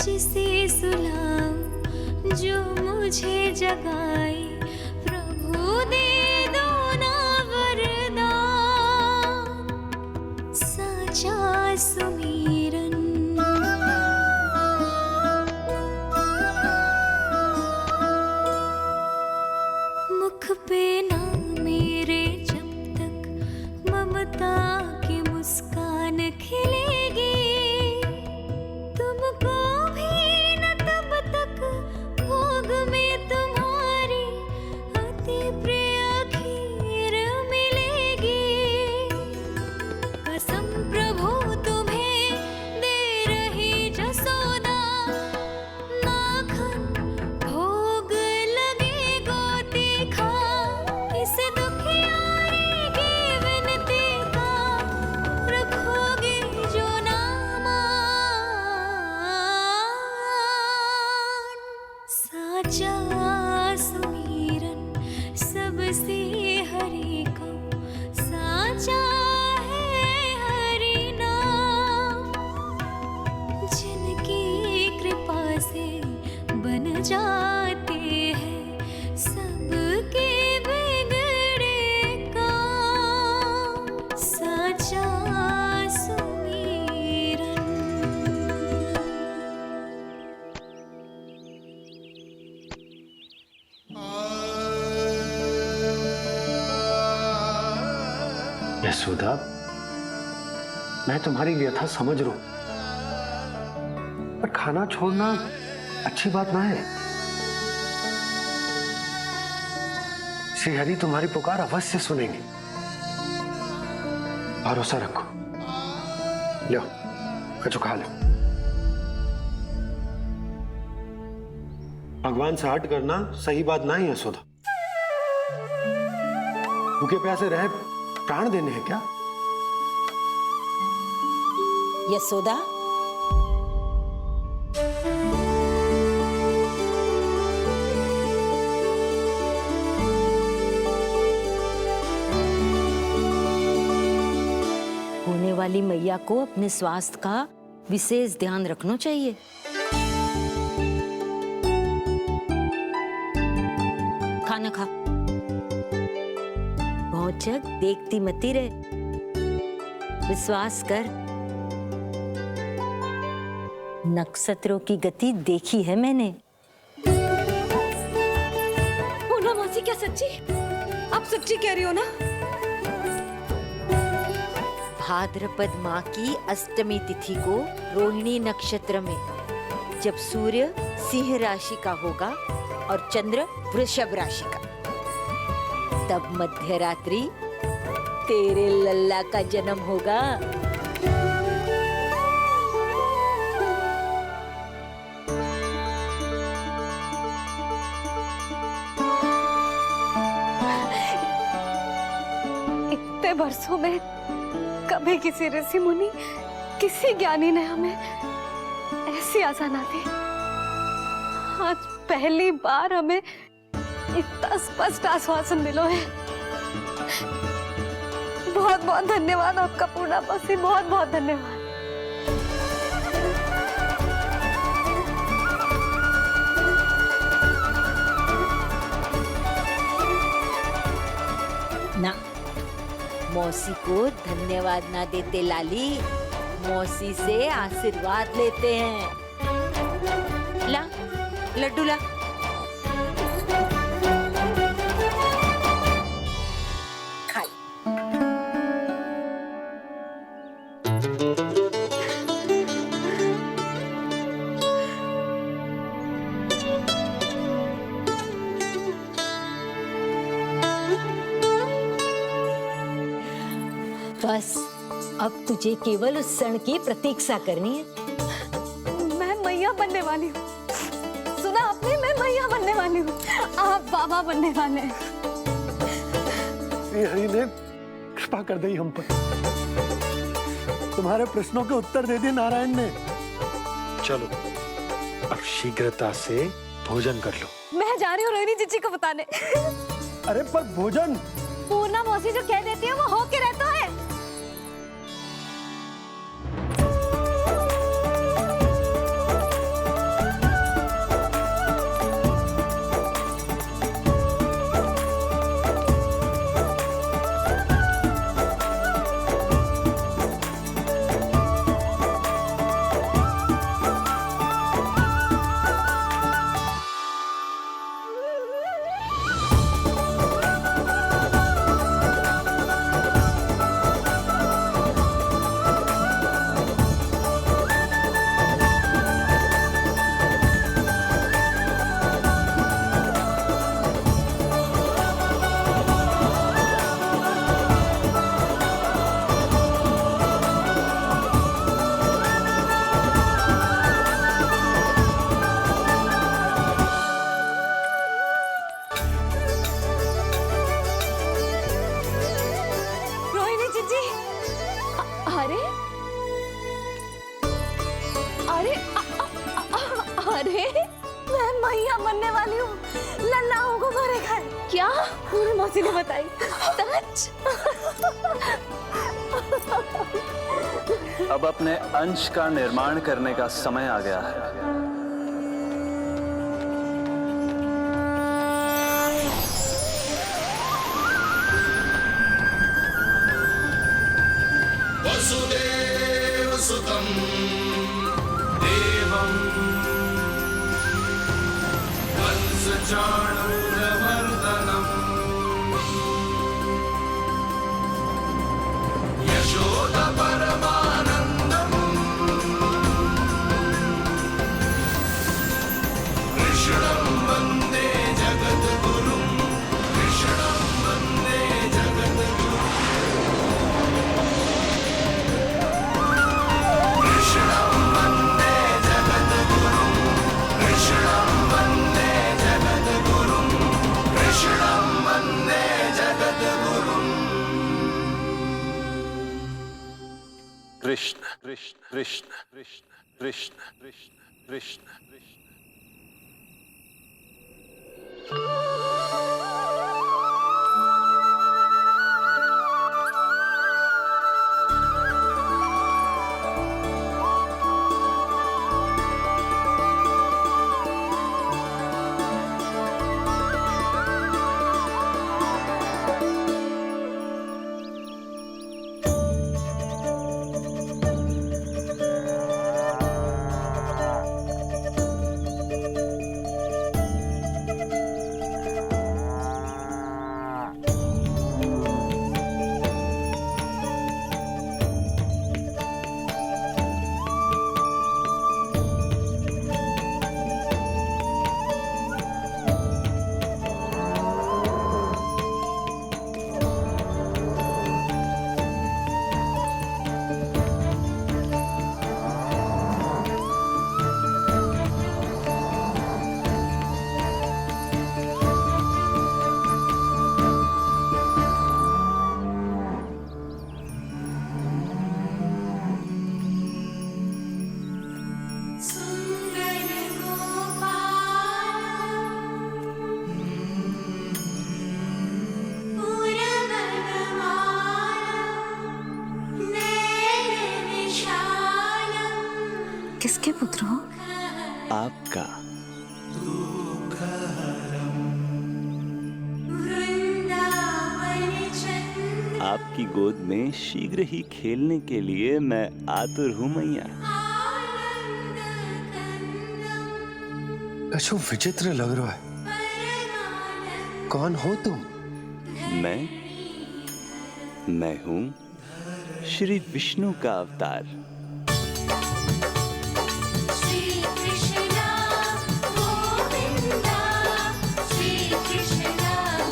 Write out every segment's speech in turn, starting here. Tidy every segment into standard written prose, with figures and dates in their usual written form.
जिसे सुलाऊं जो मुझे जगाए, प्रभु दे दो ना वरदान, साचा सुमिरन। मुख पे ना मेरे जब तक ममता की मुस्कान खिलेगी, तुमको भी न तब तक भोग में तुम्हारी अति प्रिय खीर मिलेगी। कसम प्रभु तुम्हें दे रही जसोदा, माखन भोग लगेगा तीखा, इस दुखियारी की विनती का रखोगे जो नामान, साचा सुमिरन सबसे हरि को, साचा है हरि नाम, जिनकी कृपा से बन जाते हैं सबके बिगड़े काम, साचा सुमिरन। यशोदा, मैं तुम्हारी व्यथा समझ रहा हूं, पर खाना छोड़ना अच्छी बात ना है। श्री हरि तुम्हारी पुकार अवश्य सुनेंगे, भरोसा रखो। लो कचो खा लो। भगवान से हट करना सही बात ना है यशोदा। भूखे प्यासे रहे प्राण देने हैं क्या? यशोदा, होने वाली मैया को अपने स्वास्थ्य का विशेष ध्यान रखना चाहिए। खाना खा, भौचक देखती मती रहे, विश्वास कर। नक्षत्रों की गति देखी है मैंने। पूनम मौसी, क्या सच्ची? आप सच्ची कह रही हो ना? भाद्रपद माह की अष्टमी तिथि को रोहिणी नक्षत्र में, जब सूर्य सिंह राशि का होगा और चंद्र वृषभ राशि का, तब मध्य रात्रि तेरे लल्ला का जन्म होगा। इतने वर्षों में कभी किसी ऋषि मुनि, किसी ज्ञानी ने हमें ऐसी आशा ना दी। आज पहली बार हमें इतना स्पष्ट आश्वासन मिलो है। बहुत बहुत धन्यवाद आपका पूर्णा मौसी, बहुत बहुत धन्यवाद। ना, मौसी को धन्यवाद ना देते लाली, मौसी से आशीर्वाद लेते हैं। ला लड्डू ला। खा ले। बस अब तुझे केवल उस क्षण की प्रतीक्षा करनी है। मैं मैया बनने वाली हूँ। सुना आपने? मैं मैया बनने वाली हूँ, आप बाबा बनने वाले हैं। श्री हरि ने कृपा कर दी हम पर, तुम्हारे प्रश्नों के उत्तर दे दिए नारायण ने। चलो अब शीघ्रता से भोजन कर लो। मैं जा रही हूँ रोहिणी जीजी को बताने। अरे पर भोजन? पूर्णा मौसी जो कह देती है वो हो के रहता है। अरे मैं मैया बनने वाली हूँ, लल्लाओं को मारेगा। क्या? पूरी मौसी ने बताई। सच? अब अपने अंश का निर्माण करने का समय आ गया है। वसुदेव सुतं देवं कंसचाणूरमर्दनम् यशोदा परमानन्दम् कृष्णं वन्दे जगद्गुरुं कृष्णं वन्दे जगद्गुरुं कृष्णं वन्दे जगद्गुरुं कृष्णं वन्दे जगद्गुरुं कृष्णं वन्दे जगद्गुरुं कृष्ण कृष्ण कृष्ण कृष्ण कृष्ण कृष्ण कृष्ण कृष्ण। सुंदर गोपाल पूरबनमाला नैन विशालम। किसके पुत्र हो? आपका। वृंदावन चंद्र आपकी गोद में शीघ्र ही खेलने के लिए मैं आतुर हूँ मैया। आनंद कंदम कछु विचित्र लग रहा है। परमानंद कौन हो तुम? मैं हूँ श्री विष्णु का अवतार। श्री कृष्ण गोविंदा श्री कृष्ण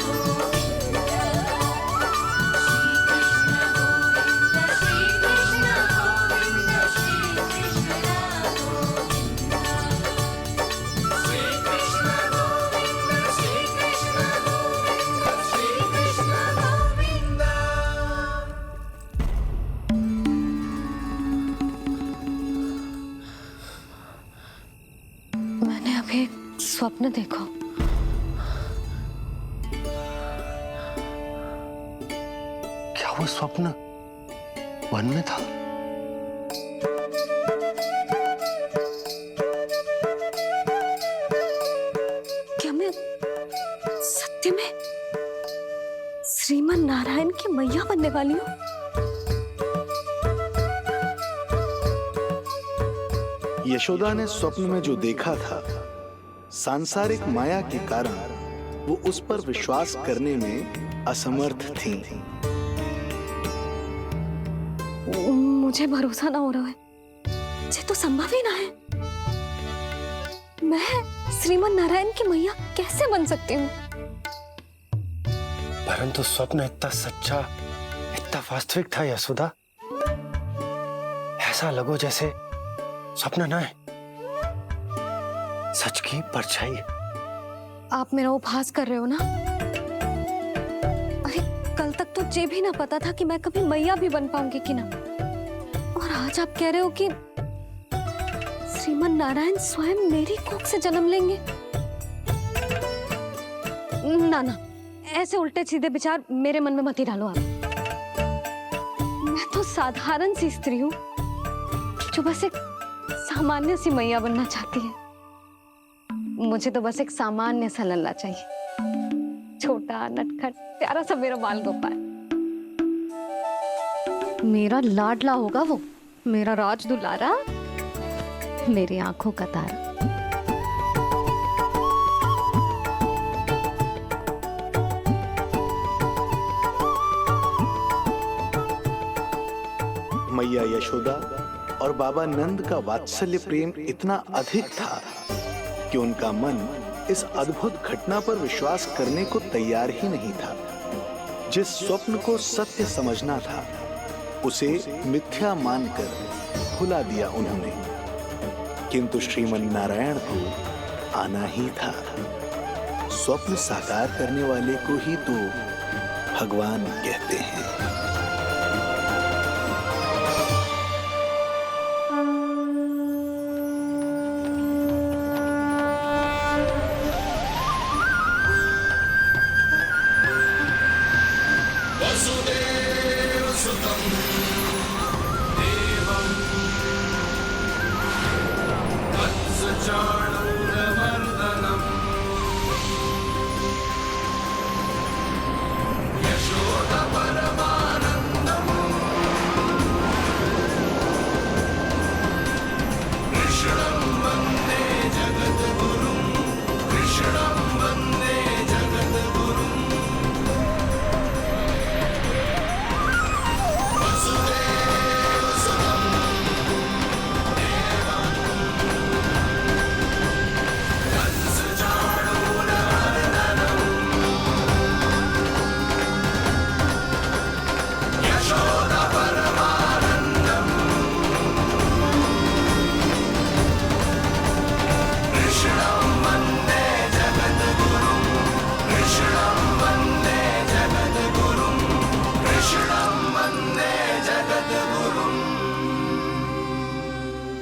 गोविंदा श्री कृष्ण गोविंदा श्री कृष्ण गोविंदा श्री कृष्ण गोविंदा श्री कृष्ण गोविंदा श्री कृष्ण गोविंदा। मैंने अभी एक स्वप्न देखा। क्या वो स्वप्न वन में था? क्या मैं सत्य में श्रीमन नारायण की मैया बनने वाली हूँ? यशोदा ने स्वप्न में जो देखा था, सांसारिक माया के कारण वो उस पर विश्वास करने में असमर्थ थी। मुझे भरोसा ना हो रहा है। ये तो संभव ही ना है। मैं श्रीमन नारायण की मैया कैसे बन सकती हूँ? परंतु स्वप्न इतना सच्चा, इतना वास्तविक था यशोदा। ऐसा लगो जैसे स्वप्न ना है, सच की परछाई। आप मेरा उपहास कर रहे हो ना? अरे कल तक तो ये भी ना पता था कि मैं कभी मैया भी बन पाऊंगी कि ना। और आज आप कह रहे हो कि श्रीमन नारायण स्वयं मेरी कोख से जन्म लेंगे? ना ना, ऐसे उल्टे सीधे विचार मेरे मन में मत ही डालो आप। मैं तो साधारण सी स्त्री हूँ जो बस एक सामान्य सी मैया बनना चाहती है। मुझे तो बस एक सामान्य सा लल्ला चाहिए, छोटा नटखट प्यारा सा मेरा बाल गोपाल। मेरा लाडला होगा वो, मेरा राज दुलारा, मेरी आंखों का तारा। मैया यशोदा और बाबा नंद का वात्सल्य प्रेम इतना अधिक था कि उनका मन इस अद्भुत घटना पर विश्वास करने को तैयार ही नहीं था। जिस स्वप्न को सत्य समझना था उसे मिथ्या मानकर भुला दिया उन्होंने, किंतु श्रीमन नारायण को आना ही था। स्वप्न साकार करने वाले को ही तो भगवान कहते हैं।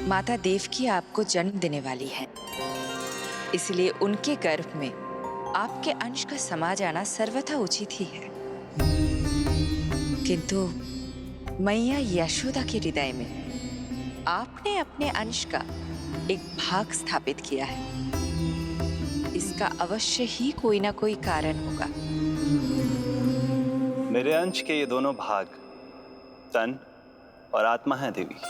माता देवकी आपको जन्म देने वाली है, इसलिए उनके गर्भ में आपके अंश का समा जाना सर्वथा उचित ही है। किंतु मैया यशोदा के हृदय में आपने अपने अंश का एक भाग स्थापित किया है। इसका अवश्य ही कोई ना कोई कारण होगा। मेरे अंश के ये दोनों भाग तन और आत्मा हैं देवी।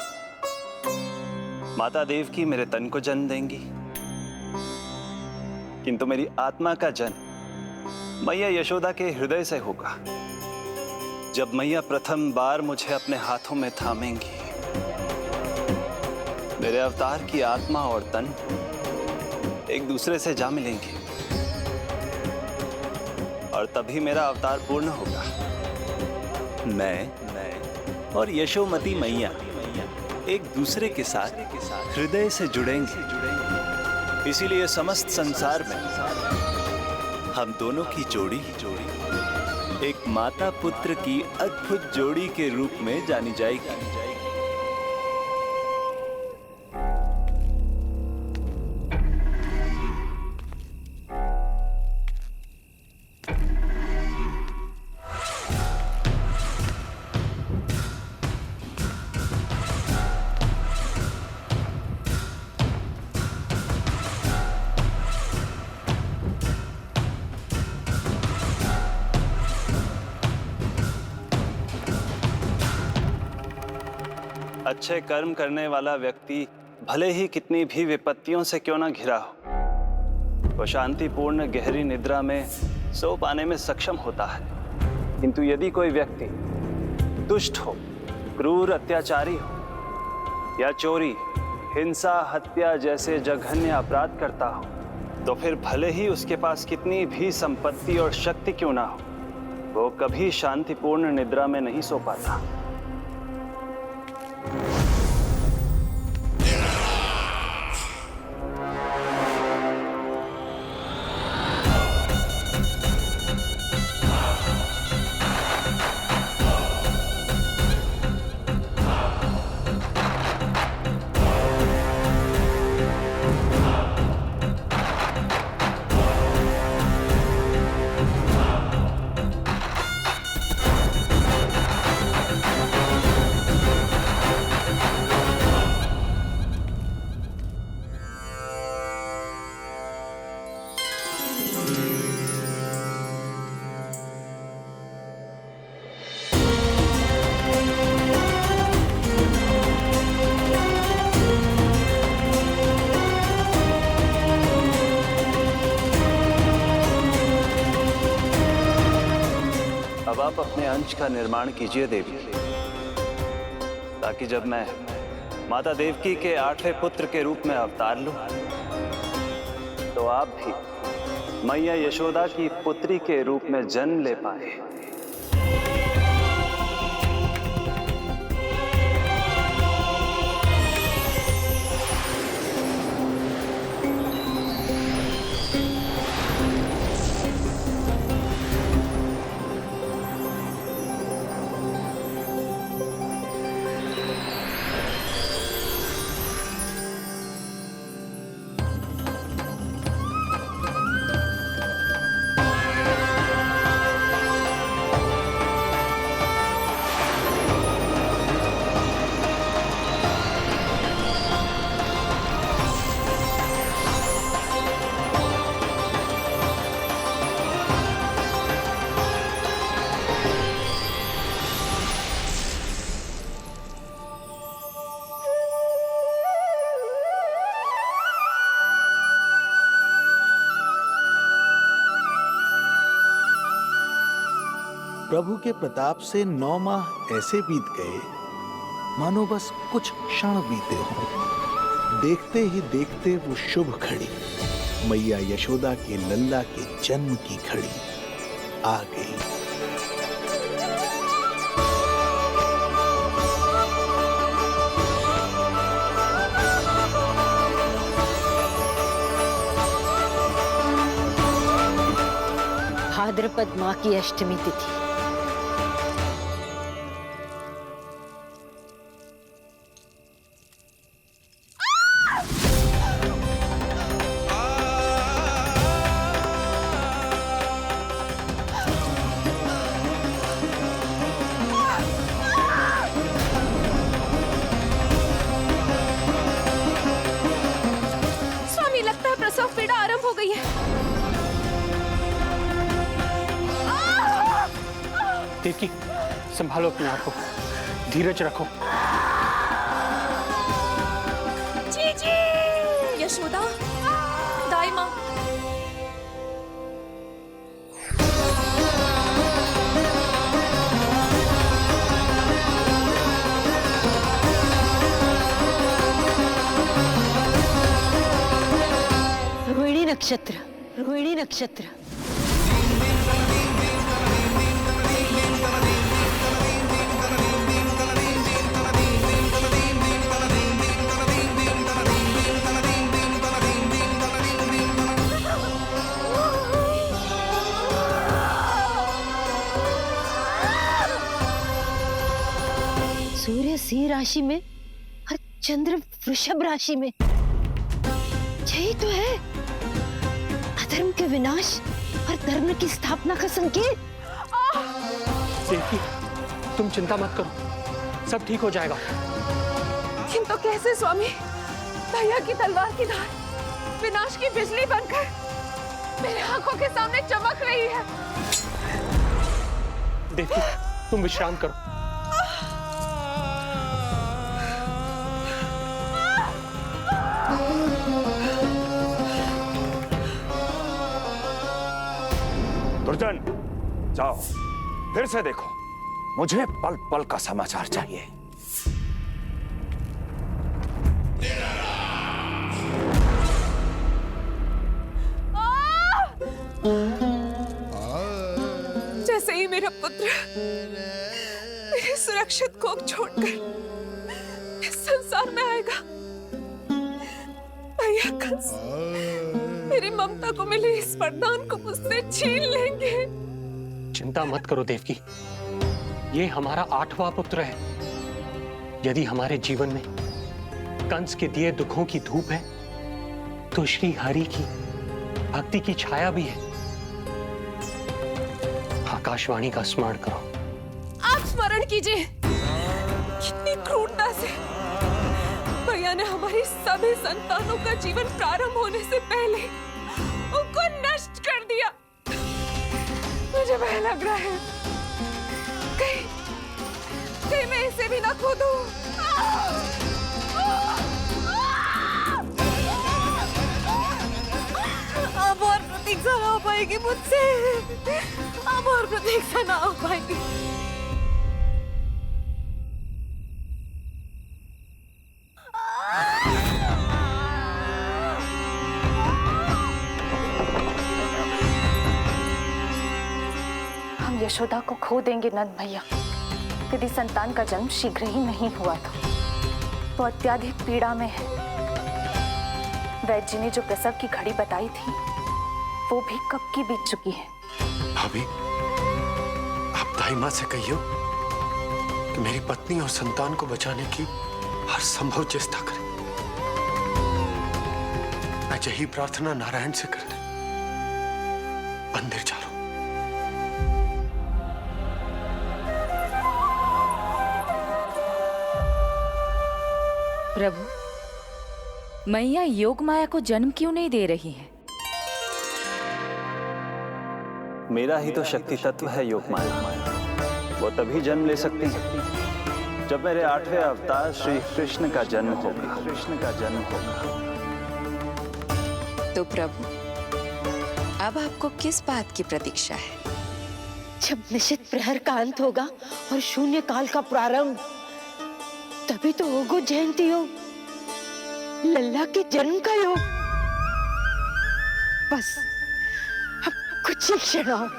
माता देवकी मेरे तन को जन्म देंगी, किंतु मेरी आत्मा का जन्म मैया यशोदा के हृदय से होगा। जब मैया प्रथम बार मुझे अपने हाथों में थामेंगी, मेरे अवतार की आत्मा और तन एक दूसरे से जा मिलेंगे और तभी मेरा अवतार पूर्ण होगा। मैं और यशोमती मैया एक दूसरे के साथ हृदय से जुड़ेंगे। इसीलिए समस्त संसार में हम दोनों की जोड़ी एक माता पुत्र की अद्भुत जोड़ी के रूप में जानी जाएगी। अच्छे कर्म करने वाला व्यक्ति भले ही कितनी भी विपत्तियों से क्यों ना घिरा हो, वो शांतिपूर्ण गहरी निद्रा में सो पाने में सक्षम होता है। किंतु यदि कोई व्यक्ति दुष्ट हो, क्रूर अत्याचारी हो या चोरी, हिंसा, हत्या जैसे जघन्य अपराध करता हो, तो फिर भले ही उसके पास कितनी भी संपत्ति और शक्ति क्यों ना हो, वो कभी शांतिपूर्ण निद्रा में नहीं सो पाता। आप अपने अंश का निर्माण कीजिए देवी, ताकि जब मैं माता देवकी के 8वें पुत्र के रूप में अवतार लूं, तो आप भी मैया यशोदा की पुत्री के रूप में जन्म ले पाए। प्रभु के प्रताप से 9 माह ऐसे बीत गए मानो बस कुछ क्षण बीते हों। देखते ही देखते वो शुभ घड़ी, मैया यशोदा के लल्ला के जन्म की घड़ी आ गई। भाद्रपद माह की अष्टमी तिथि। स्वामी, लगता है प्रसव पीड़ा आरंभ हो गई है। देवकी, संभालो अपने आप को, धीरज रखो। जीजी, यशोदा, दाई माँ। रोहिणी नक्षत्र, रोहिणी नक्षत्र। सूर्य सिंह राशि में और चंद्र वृषभ राशि में, यही तो है अधर्म के विनाश और धर्म की स्थापना का संकेत। देवकी, तुम चिंता मत करो, सब ठीक हो जाएगा। किंतु कैसे स्वामी? भैया की तलवार की धार विनाश की बिजली बनकर मेरे आंखों के सामने चमक रही है। देवकी, तुम विश्राम करो। दुर्जन, जाओ फिर से देखो, मुझे पल पल का समाचार चाहिए। जैसे ही मेरा पुत्र मेरे सुरक्षित कोख छोड़कर इस संसार में आएगा, भैया कंस मेरी ममता को मिले इस वरदान को मुझसे छीन लेंगे। चिंता मत करो देवकी, ये हमारा 8वां पुत्र है। यदि हमारे जीवन में कंस के दिए दुखों की धूप है, तो श्री हरि की भक्ति की छाया भी है। आकाशवाणी का स्मरण करो। आप स्मरण कीजिए, कितनी क्रूरता से भैया ने हमारी सभी संतानों का जीवन प्रारंभ होने से पहले उनको नष्ट कर दिया। मुझे भय लग रहा है, कहीं मैं इसे भी ना खो दूं। अब और प्रतीक्षा ना हो पाएगी मुझसे, अब और प्रतीक्षा ना हो पाएगी। हम यशोदा को खो देंगे नंद भैया, यदि संतान का जन्म शीघ्र ही नहीं हुआ तो। वो अत्यधिक पीड़ा में है। वैद्य जी ने जो प्रसव की घड़ी बताई थी वो भी कब की बीत चुकी है। भाभी, आप दाई माँ से कहियो कि मेरी पत्नी और संतान को बचाने की हर संभव चेष्टा करें। मैं यही प्रार्थना नारायण से करने मंदिर जा रहा हूं। प्रभु, मैया योग माया को जन्म क्यों नहीं दे रही है? मेरा ही तो शक्ति तत्व है योग माया। वो तभी जन्म ले सकती है जब मेरे 8वें अवतार श्री कृष्ण का जन्म होगा। तो प्रभु, अब आपको किस बात की प्रतीक्षा है? जब निश्चित प्रहर का अंत होगा और शून्य काल का प्रारंभ, तभी तो होगो जयंती योग, लल्ला के जन्म का योग। बस अब कुछ ही क्षण और।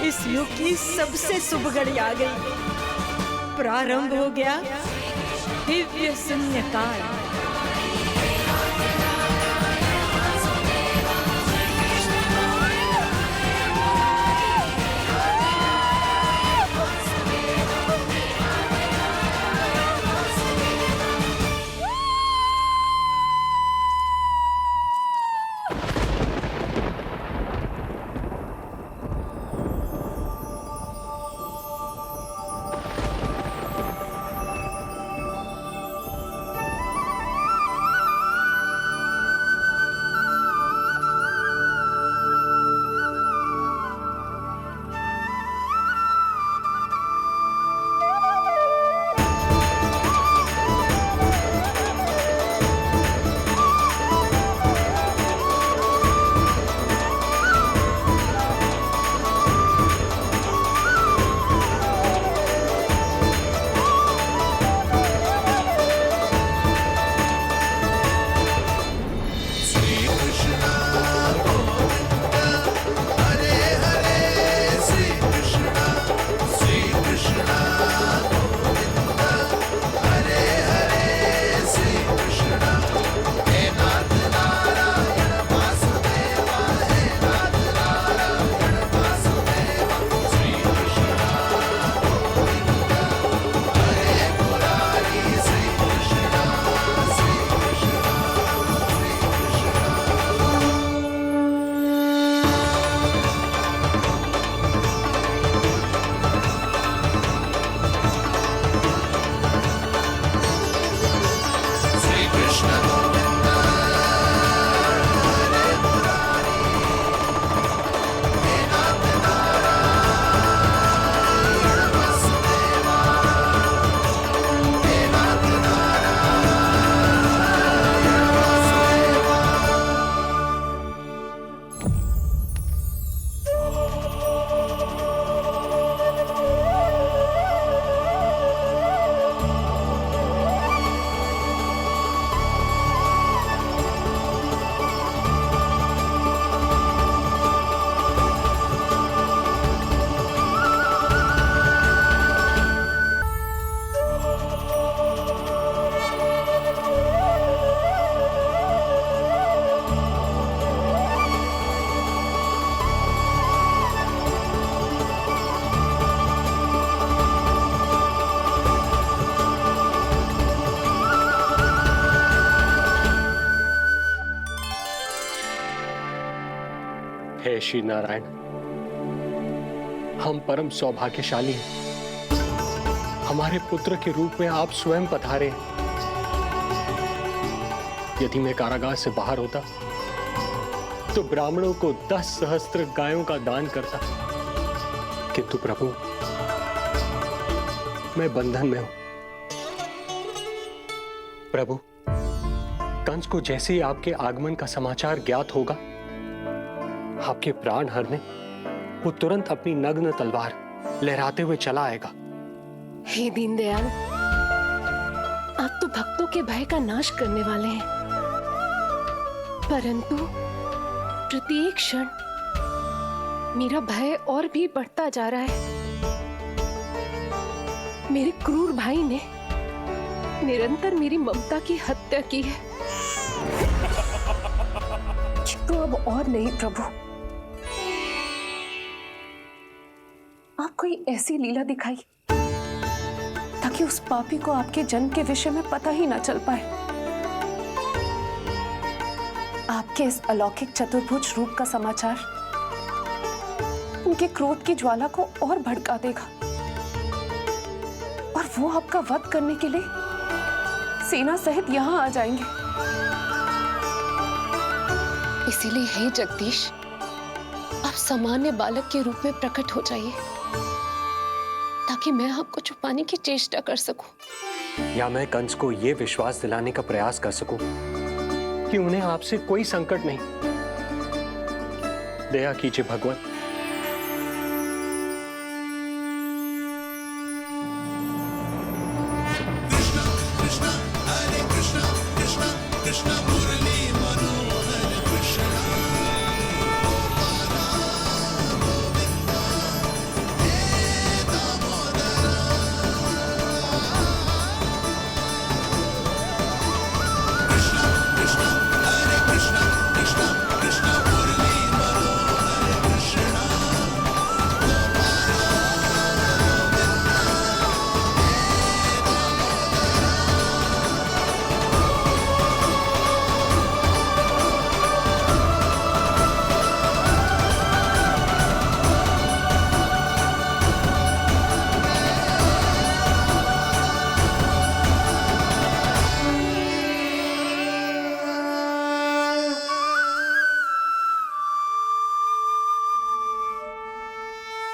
इस युग की सबसे शुभ घड़ी आ गई। प्रारंभ हो गया दिव्य शून्य काल। श्री नारायण। हम परम सौभाग्यशाली हैं। हमारे पुत्र के रूप में आप स्वयं पधारे हैं। यदि मैं कारागार से बाहर होता तो ब्राह्मणों को 10 सहस्त्र गायों का दान करता, किंतु प्रभु मैं बंधन में हूं। प्रभु, कंस को जैसे ही आपके आगमन का समाचार ज्ञात होगा, आपके प्राण हरने वो तुरंत अपनी नग्न तलवार लहराते हुए चला आएगा। हे दीनदयाल, आप तो भक्तों के भय का नाश करने वाले हैं, परंतु प्रत्येक क्षण मेरा भय और भी बढ़ता जा रहा है। मेरे क्रूर भाई ने निरंतर मेरी ममता की हत्या की है। तो अब और नहीं प्रभु, आप कोई ऐसी लीला दिखाई ताकि उस पापी को आपके जन्म के विषय में पता ही ना चल पाए। आपके इस अलौकिक चतुर्भुज रूप का समाचार उनके क्रोध की ज्वाला को और भड़का देगा और वो आपका वध करने के लिए सेना सहित यहाँ आ जाएंगे। इसीलिए हे जगदीश, आप सामान्य बालक के रूप में प्रकट हो जाइए ताकि मैं आपको छुपाने की चेष्टा कर सकूं। या मैं कंस को यह विश्वास दिलाने का प्रयास कर सकूं कि उन्हें आपसे कोई संकट नहीं। दया कीजिए भगवान।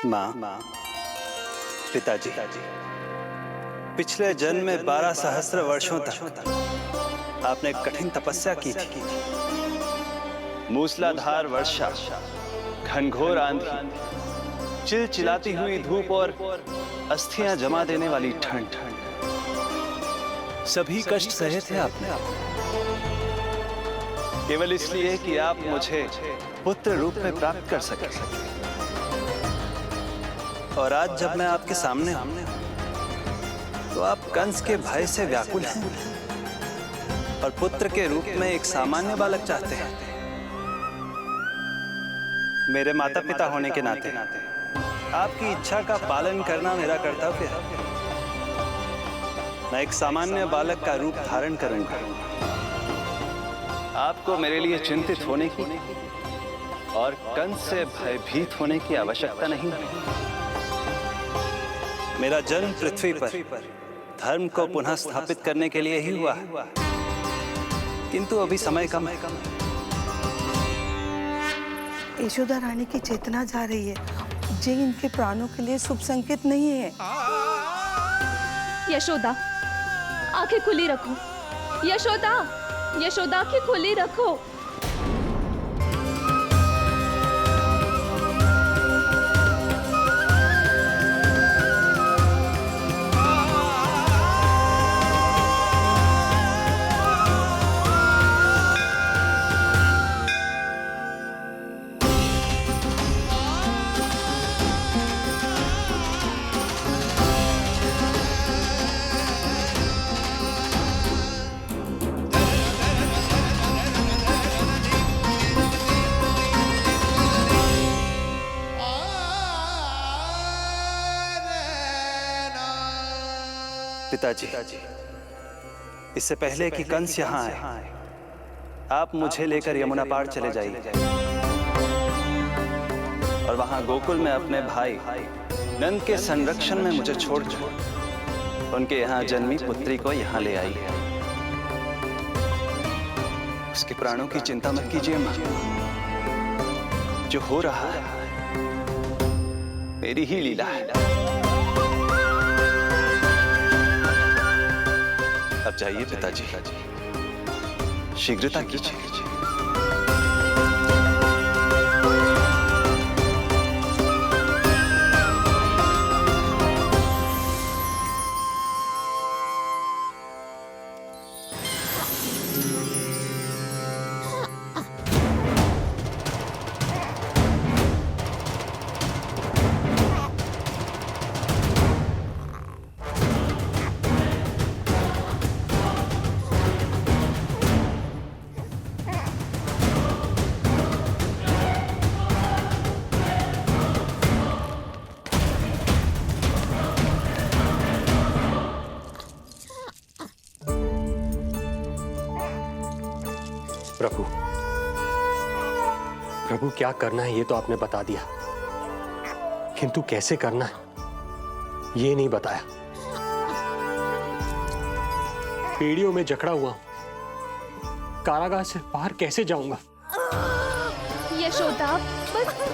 माँ, पिताजी, पिछले जन्म में 12 सहस्त्र वर्षों तक आपने कठिन तपस्या की थी। मूसलाधार वर्षा, घनघोर आंधी, चिलचिलाती हुई धूप और अस्थियां जमा देने वाली ठंड, सभी कष्ट सहे थे आपने, केवल इसलिए कि आप मुझे पुत्र रूप में प्राप्त कर सके। और आज जब मैं आपके सामने हूं तो आप कंस के भय से व्याकुल हैं और पुत्र के रूप में एक सामान्य बालक चाहते हैं। मेरे माता पिता होने के नाते आपकी इच्छा का पालन करना मेरा कर्तव्य है। मैं एक सामान्य बालक का रूप धारण करूंगा। आपको मेरे लिए चिंतित होने की और कंस से भयभीत होने की आवश्यकता नहीं है। मेरा जन्म पृथ्वी पर धर्म को पुनः स्थापित करने के लिए ही हुआ है, किंतु अभी समय कम है। यशोदा रानी की चेतना जा रही है, ये इनके प्राणों के लिए शुभ संकेत नहीं है। यशोदा, आंखें खुली रखो। यशोदा, यशोदा आंखें खुली रखो। पिताजी, इससे पहले कि कंस यहाँ आए, आप मुझे लेकर यमुना पार चले जाइए। और वहां गोकुल में अपने भाई नंद के संरक्षण में मुझे छोड़कर उनके यहाँ जन्मी पुत्री को यहाँ ले आई। उसके प्राणों की चिंता मत कीजिए मां। जो हो रहा है मेरी ही लीला है। अब जाइए पिताजी, शीघ्रता कीजिए। प्रभु, प्रभु क्या करना है ये तो आपने बता दिया, किंतु कैसे करना है ये नहीं बताया। पेड़ियों में जकड़ा हुआ हूं, कारागार से बाहर कैसे जाऊंगा? यशोदा,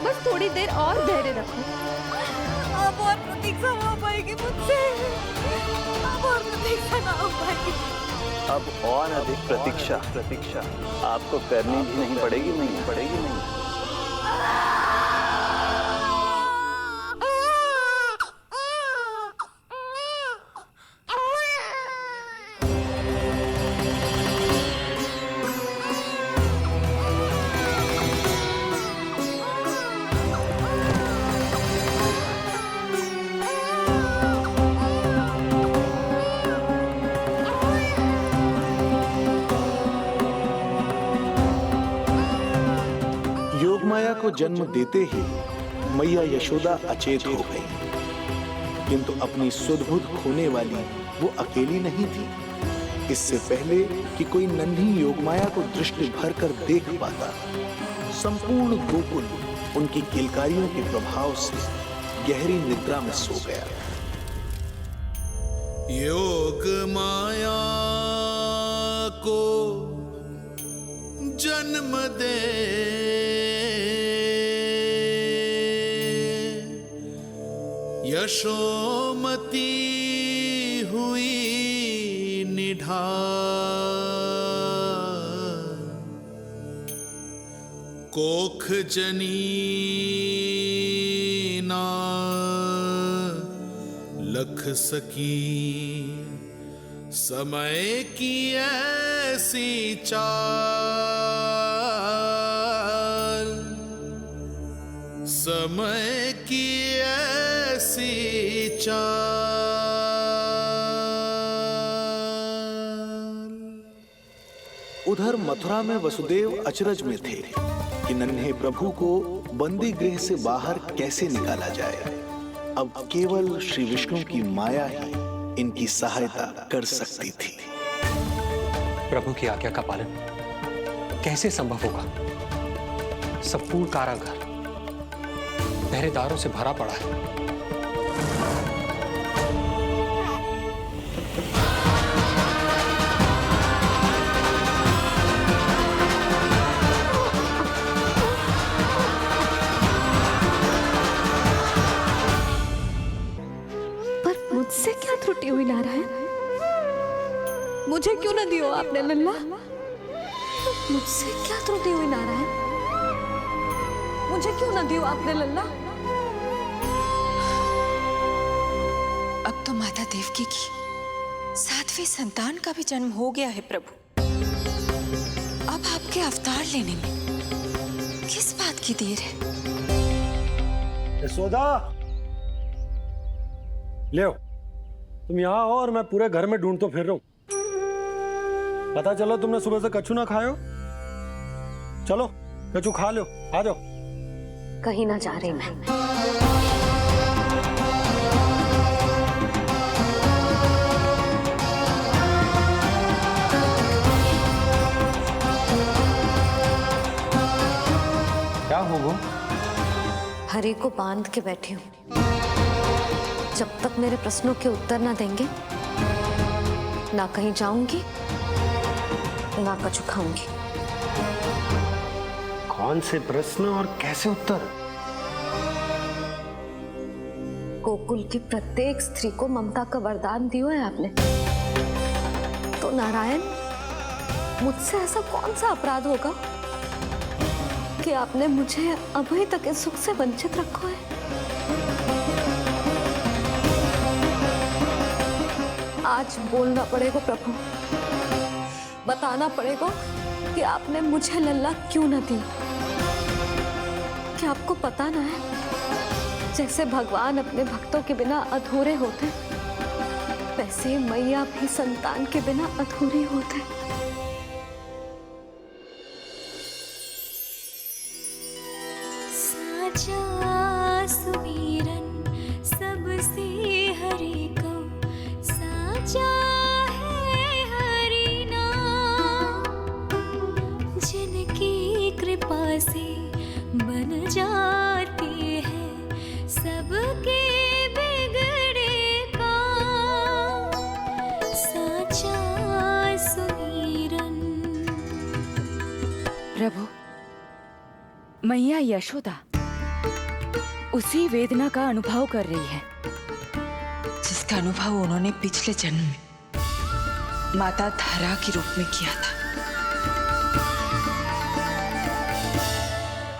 बस थोड़ी देर और धैर्य रखो। अब और प्रतीक्षा ना हो पाएगी मुझसे। अब और प्रतीक्षा ना हो पाएगी। अब और अधिक प्रतीक्षा आपको करनी भी नहीं पड़ेगी। योगमाया को जन्म देते ही मैया यशोदा अचेत हो गई, किंतु अपनी सुध-बुध खोने वाली वो अकेली नहीं थी। इससे पहले कि कोई नन्ही योगमाया को दृष्टि भर कर देख पाता, संपूर्ण गोकुल उनकी किलकारियों के प्रभाव से गहरी निद्रा में सो गया। योग माया को जन्म दे यशोमती हुई निढाल, कोख जनी ना लख सकी, समय की ऐसी चाल, समय की ऐसी चाल। उधर मथुरा में वसुदेव अचरज में थे कि नन्हे प्रभु को बंदी गृह से बाहर कैसे निकाला जाए। अब केवल श्री विष्णु की माया ही इनकी सहायता कर सकती थी। प्रभु की आज्ञा का पालन कैसे संभव होगा? संपूर्ण कारागार पहरेदारों से भरा पड़ा है। पर मुझसे क्या त्रुटि हुई नारायण? मुझे क्यों न दियो आपने लल्ला? मुझसे क्या त्रुटि हुई नारायण? मुझे क्यों न दियो आपने लल्ला? अब तो माता देवकी की 7वीं संतान का भी जन्म हो गया है प्रभु। अब आपके अवतार लेने में किस बात की देर है? यशोदा, ले तुम यहाँ आओ और मैं पूरे घर में ढूंढतो फिर रहा हूं। पता चला तुमने सुबह से कछु ना खाए हो। चलो कछु खा लो, आ जाओ। कहीं ना जा रही मैं। क्या हो वो? हरे कलाई को बांध के बैठी हूँ। जब तक मेरे प्रश्नों के उत्तर ना देंगे, ना कहीं जाऊंगी, ना कछु खाऊंगी। कौन से प्रश्न और कैसे उत्तर? गोकुल की प्रत्येक स्त्री को ममता का वरदान दियो है आपने, तो नारायण मुझसे ऐसा कौन सा अपराध होगा कि आपने मुझे अभी तक इस सुख से वंचित रखा है? आज बोलना पड़ेगा प्रभु, बताना पड़ेगा कि आपने मुझे लल्ला क्यों न दी। क्या आपको पता ना है, जैसे भगवान अपने भक्तों के बिना अधूरे होते, वैसे मैया भी संतान के बिना अधूरी होते। साचा सुमिरन सबसे हरि को, साचा है हरि नाम, जिनकी कृपा से बन जाती है सबके बिगड़े काम। साचा सुमिरन। प्रभु, मैया यशोदा उसी वेदना का अनुभव कर रही है जिसका अनुभव उन्होंने पिछले जन्म में माता धारा के रूप में किया था।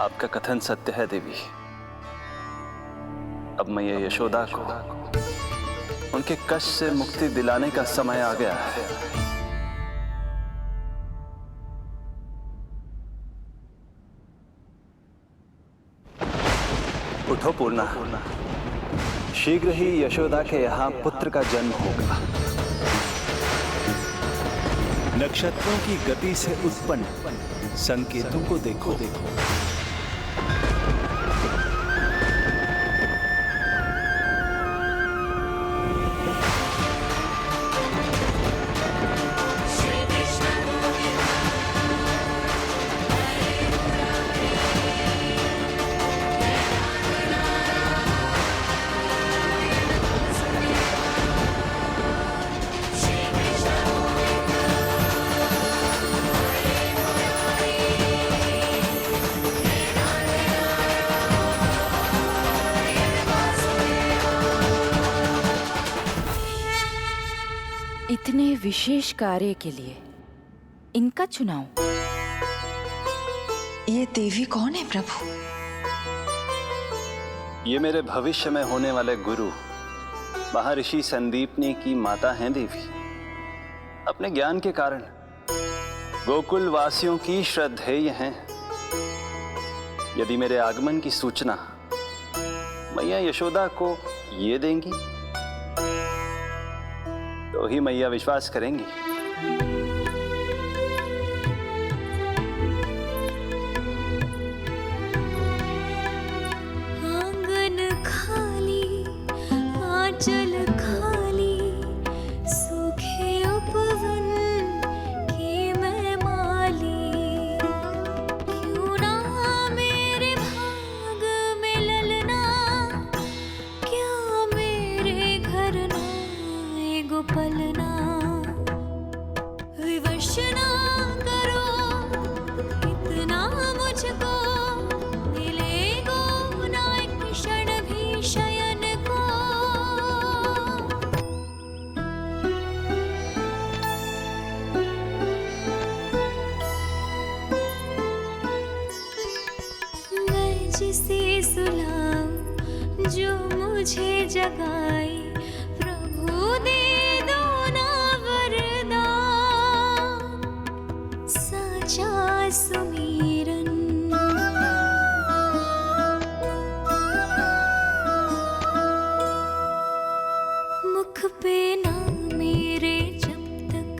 आपका कथन सत्य है देवी। अब मैया यशोदा को उनके कष्ट से मुक्ति दिलाने का समय आ गया है। उठो पूर्णा, शीघ्र ही यशोदा के यहाँ पुत्र का जन्म होगा। नक्षत्रों की गति से उत्पन्न संकेतों को देखो। इतने विशेष कार्य के लिए इनका चुनाव। ये देवी कौन है प्रभु? ये मेरे भविष्य में होने वाले गुरु महर्षि संदीपनी की माता हैं देवी। अपने ज्ञान के कारण गोकुल वासियों की श्रद्धेय हैं। यदि मेरे आगमन की सूचना मैया यशोदा को ये देंगी तो ही मैया विश्वास करेंगी। आंगन खाली, आंचल खाली, सूखे उपवन की मैं माली। क्यों ना मेरे भाग में ललना, क्या मेरे घर ना गोपलना। विवश ना करो इतना मुझको, मिलेगो ना एक क्षण भी शयन को। मैं जिसे सुलाऊं जो मुझे जगाए, प्रभु दे दो ना वरदान। साचा सुमिरन। मुख पे ना मेरे जब तक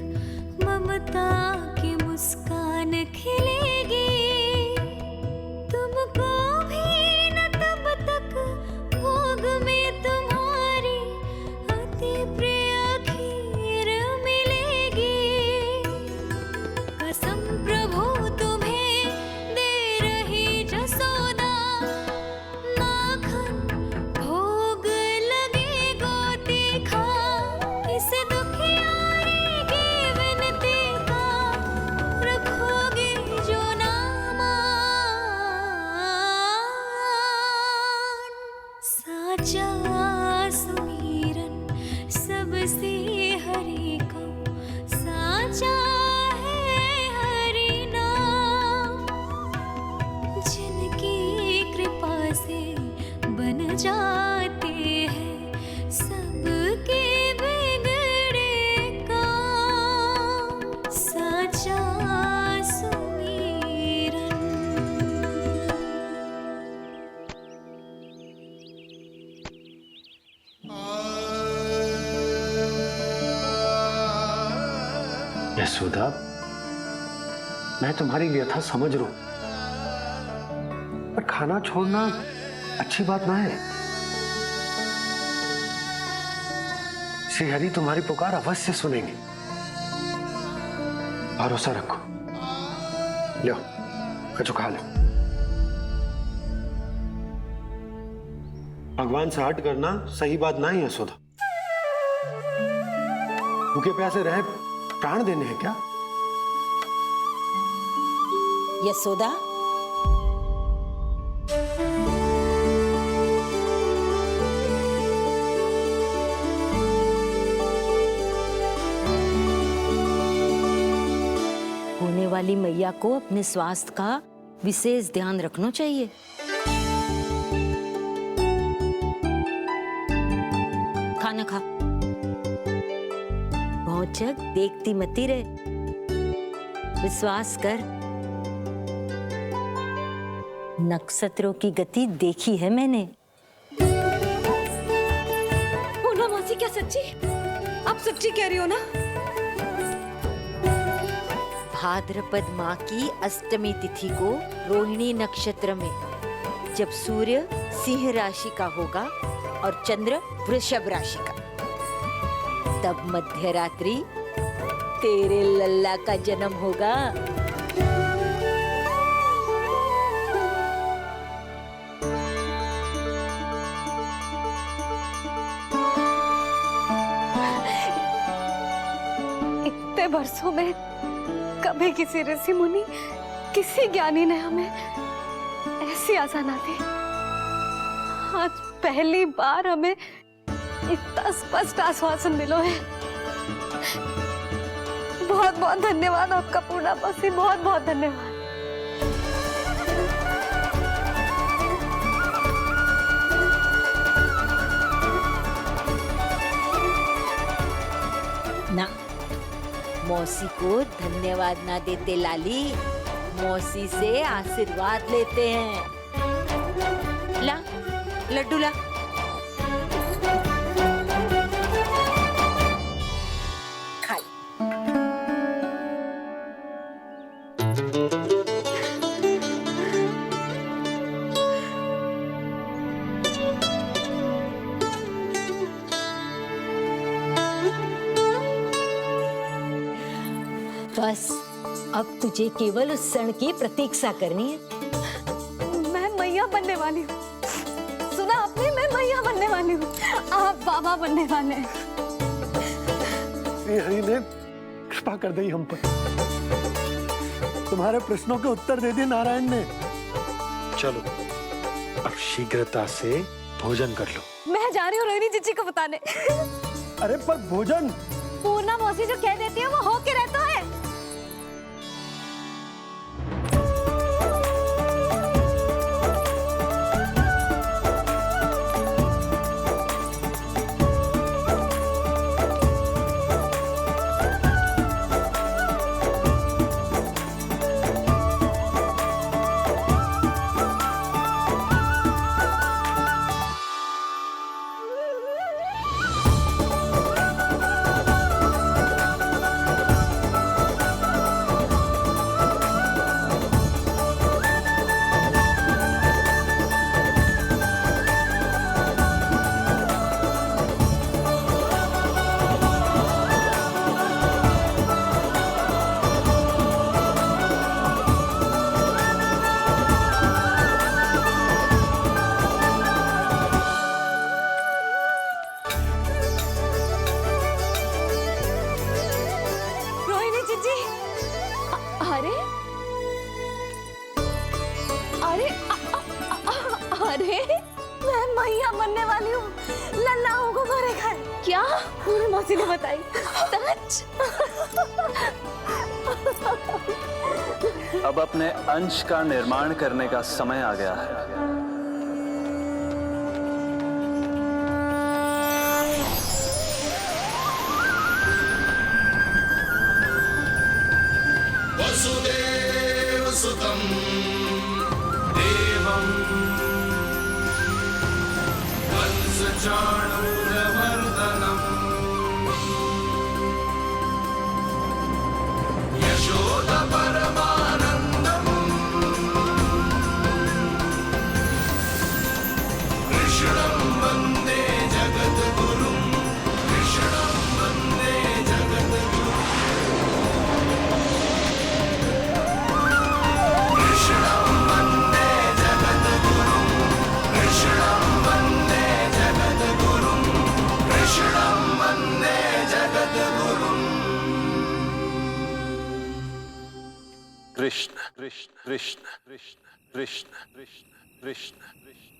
ममता की मुस्कान खिलेगी, तुमको भी न तब तक भोग में तुम्हारी अति प्रिय खीर मिलेगी। कसम प्रभु तुम्हें दे रही जसोदा, ना यशोदा, मैं तुम्हारी व्यथा समझ रहा हूं, पर खाना छोड़ना अच्छी बात ना है। श्री हरि तुम्हारी पुकार अवश्य सुनेंगे। भरोसा रखो। लो, कचो खा लो। भगवान से हट करना सही बात ना है यशोदा। भूखे प्यासे रहे प्राण देने हैं क्या? यशोदा, होने वाली मैया को अपने स्वास्थ्य का विशेष ध्यान रखना चाहिए। खाना खा। बहुत जग देखती मती रहे, विश्वास कर। नक्षत्रों की गति देखी है मैंने। पूना मौसी, क्या सच्ची? आप सच्ची कह रही हो ना? भाद्रपद माह की अष्टमी तिथि को रोहिणी नक्षत्र में जब सूर्य सिंह राशि का होगा और चंद्र वृषभ राशि का, तब मध्य रात्रि तेरे लल्ला का जन्म होगा। इतने वर्षों में कभी किसी ऋषि मुनि, किसी ज्ञानी ने हमें ऐसी आशा ना दी। आज पहली बार हमें इतना स्पष्ट आश्वासन मिलो है। बहुत बहुत धन्यवाद आपका पूर्णा मौसी, बहुत बहुत धन्यवाद। ना, मौसी को धन्यवाद ना देते लाली, मौसी से आशीर्वाद लेते हैं। ला, लड्डू ला। खाई। बस अब तुझे केवल उस क्षण की प्रतीक्षा करनी है। मैं मैया बनने वाली हूँ। सुना आपने? मैं मैया बनने वाली हूँ। आप बाबा बनने वाले हैं। श्री हरि ने कृपा कर दी हम पर। तुम्हारे प्रश्नों के उत्तर दे दिए नारायण ने। चलो, अब शीघ्रता से भोजन कर लो। मैं जा रही हूँ रोहिणी जीजी को बताने। अरे पर भोजन? पूर्णा मौसी जो कह देती है वो हो के रहता है। अरे मैं मैया बनने वाली हूँ, लल्ला होगा हमारे घर। क्या? पूरी मौसी ने बताई। सच? अब अपने अंश का निर्माण करने का समय आ गया है। वसुदेव सुतं देवं कंसचाणूरमर्दनम् कृष्ण कृष्ण कृष्ण कृष्ण कृष्ण कृष्ण कृष्ण कृष्ण।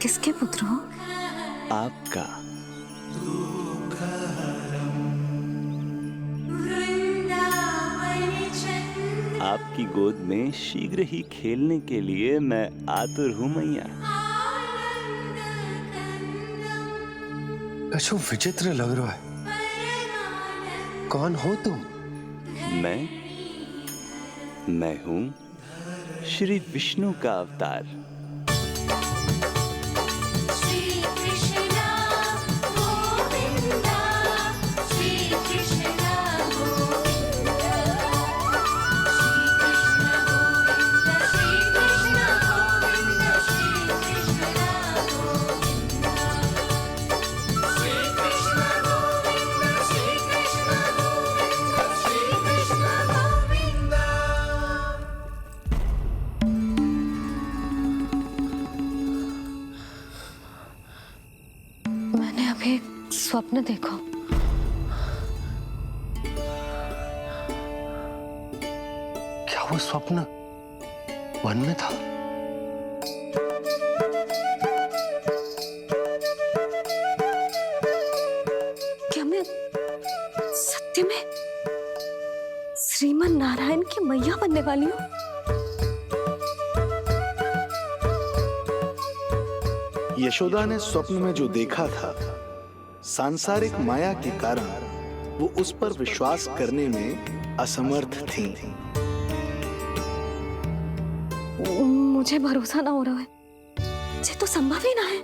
किसके पुत्र हो? आपका। आपकी गोद में शीघ्र ही खेलने के लिए मैं आतुर हूँ मैया। कछु विचित्र लग रहा है। कौन हो तुम? मैं हूँ श्री विष्णु का अवतार। स्वप्न देखो। क्या वो स्वप्न वन में था? क्या मैं सत्य में श्रीमन नारायण की मैया बनने वाली हूँ? यशोदा ने स्वप्न में जो देखा था, सांसारिक माया के कारण वो उस पर विश्वास करने में असमर्थ थी। मुझे भरोसा ना हो रहा है। ये तो संभव ही ना है।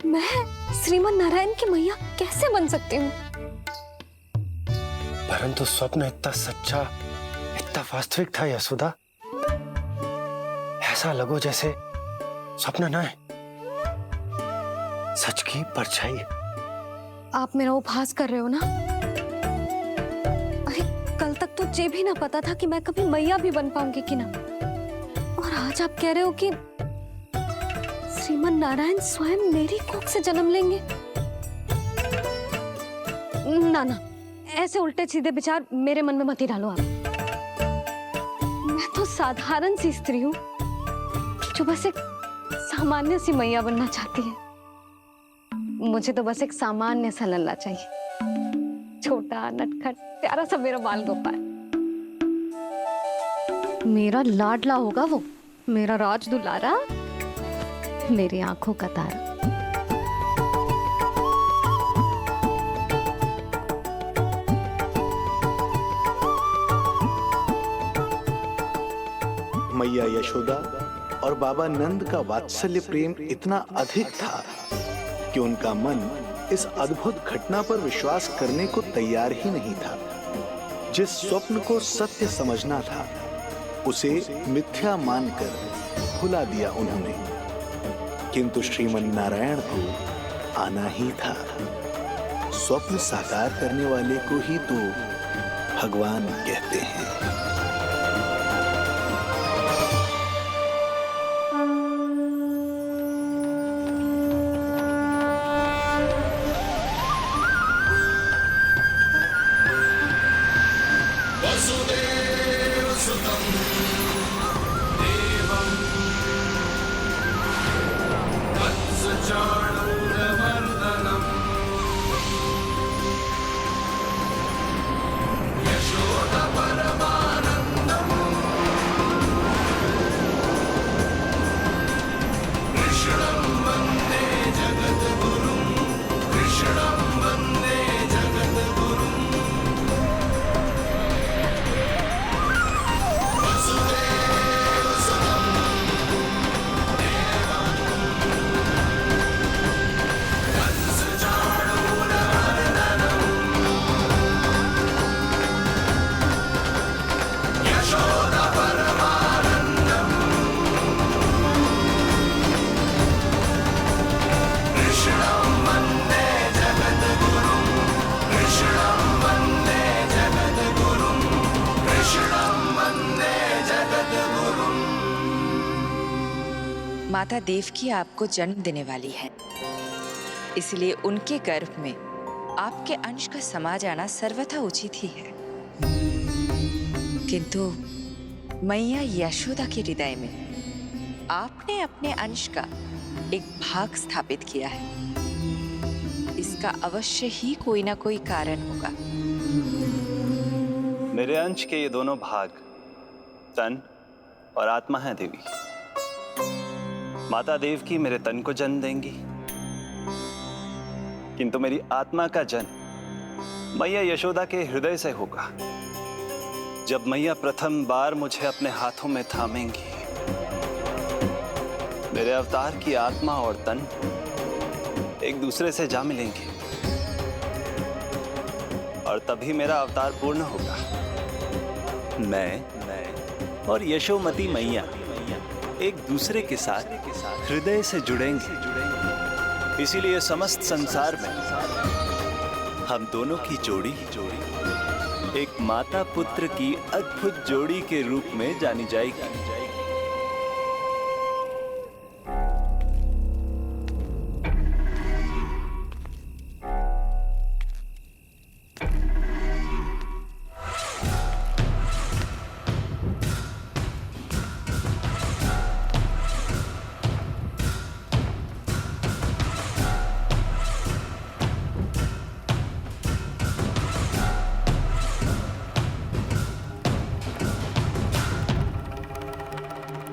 मैं श्रीमन नारायण की मैया कैसे बन सकती हूँ? परंतु स्वप्न इतना सच्चा, इतना वास्तविक था यशोदा। ऐसा लगो जैसे स्वप्न ना है, सच की परछाई है। आप मेरा उपहास कर रहे हो ना? अरे कल तक तो ये भी ना पता था कि मैं कभी मैया भी बन पाऊंगी कि ना। और आज आप कह रहे हो कि श्रीमन नारायण स्वयं मेरी कोख से जन्म लेंगे? ना ना, ऐसे उल्टे सीधे विचार मेरे मन में मत ही डालो आप। मैं तो साधारण सी स्त्री हूँ जो बस एक सामान्य सी मैया बनना चाहती है। मुझे तो बस एक सामान्य सा लल्ला चाहिए, छोटा नटखट प्यारा सा मेरा बाल गोपाल। मेरा लाडला होगा वो, मेरा राज दुलारा, मेरी आंखों का तारा। मैया यशोदा और बाबा नंद का वात्सल्य प्रेम इतना अधिक था कि उनका मन इस अद्भुत घटना पर विश्वास करने को तैयार ही नहीं था। जिस स्वप्न को सत्य समझना था, उसे मिथ्या मानकर भुला दिया उन्होंने। किंतु श्रीमन नारायण को आना ही था। स्वप्न साकार करने वाले को ही तो भगवान कहते हैं। माता देवकी आपको जन्म देने वाली है, इसलिए उनके गर्भ में आपके अंश का समा जाना सर्वथा उचित ही है। किंतु मैया यशोदा के हृदय में आपने अपने अंश का एक भाग स्थापित किया है। इसका अवश्य ही कोई ना कोई कारण होगा। मेरे अंश के ये दोनों भाग तन और आत्मा हैं देवी। माता देवकी मेरे तन को जन्म देंगी, किंतु मेरी आत्मा का जन्म मैया यशोदा के हृदय से होगा। जब मैया प्रथम बार मुझे अपने हाथों में थामेंगी, मेरे अवतार की आत्मा और तन एक दूसरे से जा मिलेंगे और तभी मेरा अवतार पूर्ण होगा। मैं और यशोमती मैया एक दूसरे के साथ हृदय से जुड़ेंगे। इसीलिए समस्त संसार में हम दोनों की जोड़ी एक माता पुत्र की अद्भुत जोड़ी के रूप में जानी जाएगी।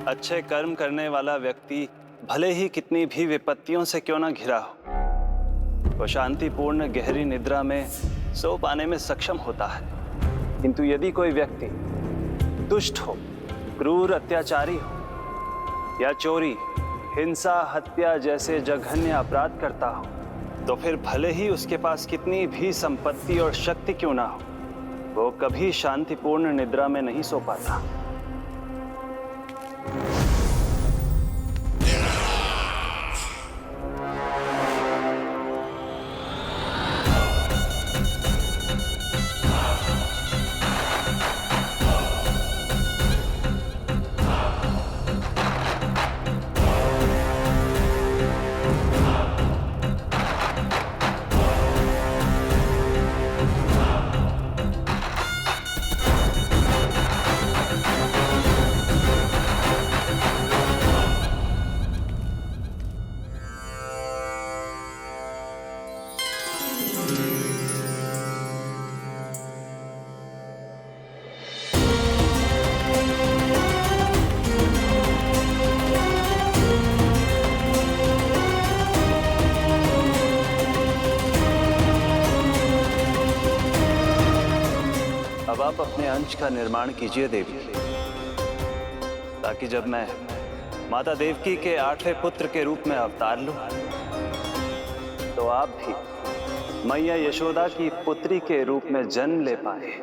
अच्छे कर्म करने वाला व्यक्ति भले ही कितनी भी विपत्तियों से क्यों ना घिरा हो, वो शांतिपूर्ण गहरी निद्रा में सो पाने में सक्षम होता है। किंतु यदि कोई व्यक्ति दुष्ट हो, क्रूर अत्याचारी हो या चोरी, हिंसा, हत्या जैसे जघन्य अपराध करता हो, तो फिर भले ही उसके पास कितनी भी संपत्ति और शक्ति क्यों ना हो, वो कभी शांतिपूर्ण निद्रा में नहीं सो पाता। अब आप अपने अंश का निर्माण कीजिए देवी, ताकि जब मैं माता देवकी के 8वें पुत्र के रूप में अवतार लूं, तो आप भी मैया यशोदा की पुत्री के रूप में जन्म ले पाए।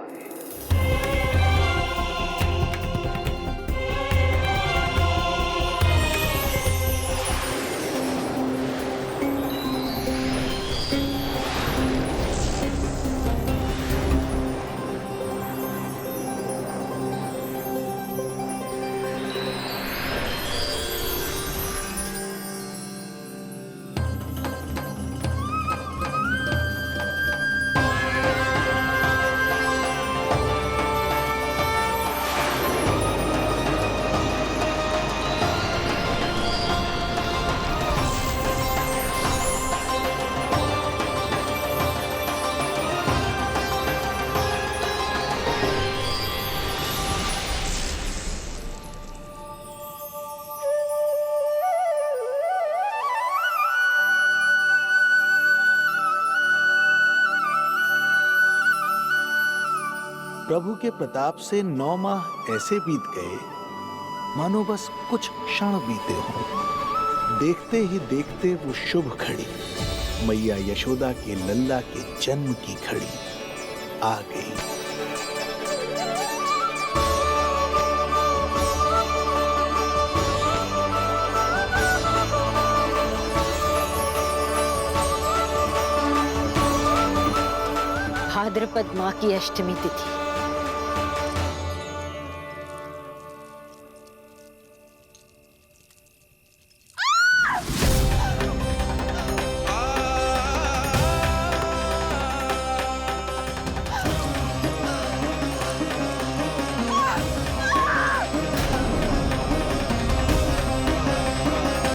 प्रभु के प्रताप से 9 माह ऐसे बीत गए मानो बस कुछ क्षण बीते हों। देखते ही देखते वो शुभ घड़ी, मैया यशोदा के लल्ला के जन्म की घड़ी आ गई। भाद्रपद माह की अष्टमी तिथि